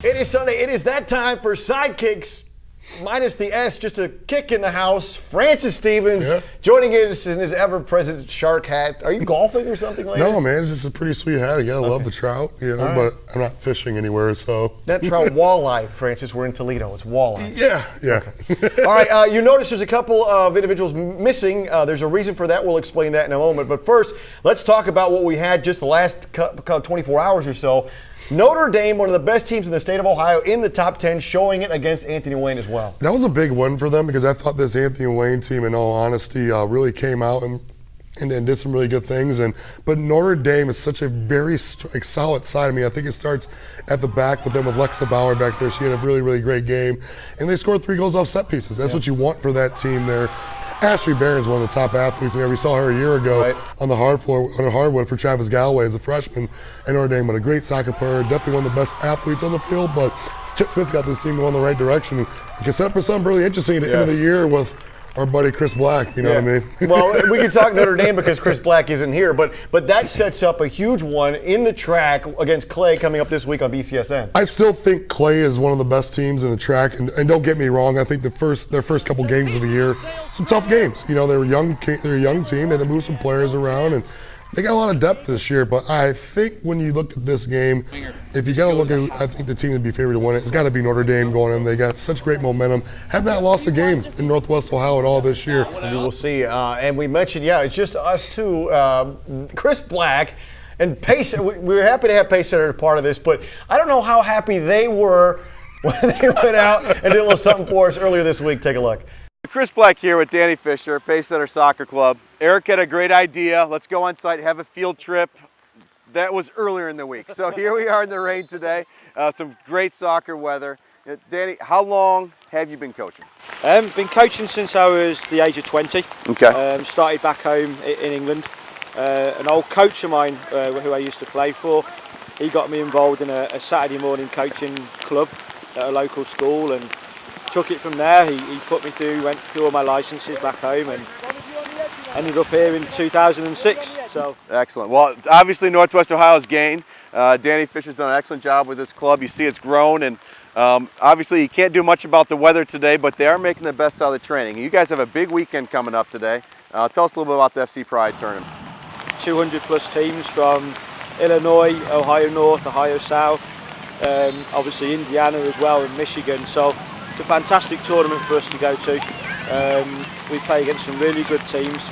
It is Sunday. It is that time for Sidekicks, minus the S, just a kick in the house. Francis Stevens joining us in his ever-present shark hat. Are you golfing or something like that? No, man. It's just a pretty sweet hat. I love the trout, but I'm not fishing anywhere, so. That trout walleye, Francis. We're in Toledo. It's walleye. Yeah. Okay. All right. You notice there's a couple of individuals missing. There's a reason for that. We'll explain that in a moment. But first, let's talk about what we had just the last 24 hours or so. Notre Dame, one of the best teams in the state of Ohio, in the top 10, showing it against Anthony Wayne as well. That was a big one for them because I thought this Anthony Wayne team, in all honesty, really came out and did some really good things. But Notre Dame is such a very solid side. I mean, I think it starts at the back with them with Lexa Bauer back there. She had a really, really great game. And they scored 3 goals off set pieces. That's what you want for that team there. Ashley Barron's one of the top athletes. We saw her a year ago on the hardwood for Travis Galloway as a freshman at Notre Dame. But a great soccer player, definitely one of the best athletes on the field. But Chip Smith's got this team going the right direction. And you can set up for something really interesting at the end of the year with our buddy Chris Black, you know what I mean? Well, we can talk Notre Dame because Chris Black isn't here, but that sets up a huge one in the track against Clay coming up this week on BCSN. I still think Clay is one of the best teams in the track, and don't get me wrong, I think their first couple games of the year, some tough games. They're a young team, they had to move some players around, and they got a lot of depth this year, but I think when you look at this game, if you got to look at, I think the team that'd be favored to win it's got to be Notre Dame going in. They got such great momentum. Have not lost a game in Northwest Ohio at all this year. We will see. And we mentioned, it's just us two, Chris Black and Pace. We were happy to have Pace Center as part of this, but I don't know how happy they were when they went out and did a little something for us earlier this week. Take a look. Chris Black here with Danny Fisher, Pace Center Soccer Club. Eric had a great idea. Let's go on site, have a field trip. That was earlier in the week. So here we are in the rain today. Some great soccer weather. Danny, how long have you been coaching? Been coaching since I was the age of 20. Okay. Started back home in England. An old coach of mine who I used to play for, he got me involved in a Saturday morning coaching club at a local school, and took it from there. He put me through, went through all my licenses back home, and ended up here in 2006. So excellent. Well, obviously Northwest Ohio's gained. Danny Fisher's done an excellent job with this club. You see it's grown, and obviously you can't do much about the weather today, but they are making the best out of the training. You guys have a big weekend coming up today. Tell us a little bit about the FC Pride tournament. 200 plus teams from Illinois, Ohio North, Ohio South, obviously Indiana as well, and Michigan. So it's a fantastic tournament for us to go to. We play against some really good teams.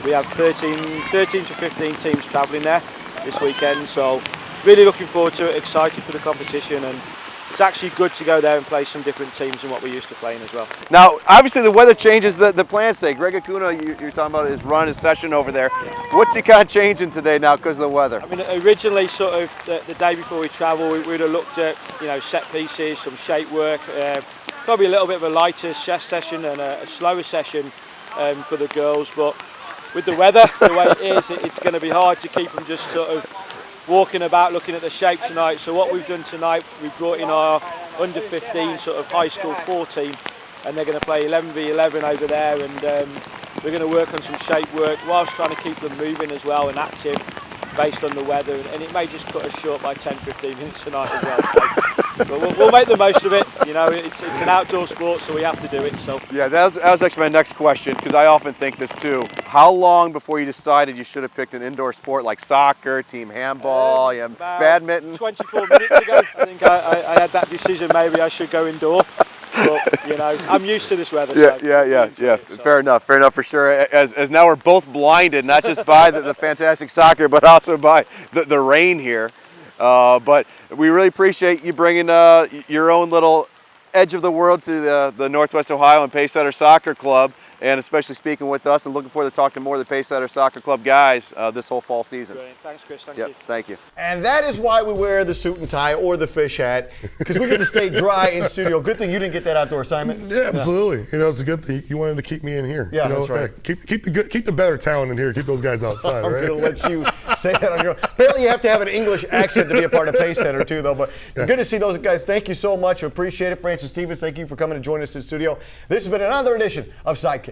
We have 13 to 15 teams travelling there this weekend, so really looking forward to it, excited for the competition, and it's actually good to go there and play some different teams than what we're used to playing as well. Now, obviously the weather changes the plans today. Greg Acuna, you're talking about his run, his session over there. What's he kind of changing today now because of the weather? I mean, originally sort of the day before we travel, we'd have looked at set pieces, some shape work, probably a little bit of a lighter chest session and a slower session for the girls, but with the weather the way it is, it's going to be hard to keep them just sort of walking about looking at the shape tonight. So what we've done tonight, we've brought in our under 15 sort of high school 14, and they're going to play 11v11 over there, and we're going to work on some shape work whilst trying to keep them moving as well and active based on the weather, and it may just cut us short by 10-15 minutes tonight as well. But we'll make the most of it. It's an outdoor sport, so we have to do it. So yeah, that was actually my next question, because I often think this too. How long before you decided you should have picked an indoor sport like soccer, team handball, badminton? 24 minutes ago, I think I had that decision. Maybe I should go indoor. But I'm used to this weather. Yeah. Fair enough for sure. As now we're both blinded, not just by the fantastic soccer, but also by the rain here. But we really appreciate you bringing your own little edge of the world to the Northwest Ohio and Pace Center Soccer Club, and especially speaking with us, and looking forward to talking to more of the Pace Center Soccer Club guys this whole fall season. Brilliant. Thanks, Chris. Thank you. Thank you. And that is why we wear the suit and tie or the fish hat, because we get to stay dry in studio. Good thing you didn't get that outdoor assignment. Yeah, absolutely. It's a good thing. You wanted to keep me in here. Yeah, that's right. Keep the better talent in here. Keep those guys outside, I'm right? going to let you say that on your own. Apparently you have to have an English accent to be a part of Pace Center too, though. But good to see those guys. Thank you so much. We appreciate it. Francis Stevens, thank you for coming to join us in studio. This has been another edition of Sidekicks.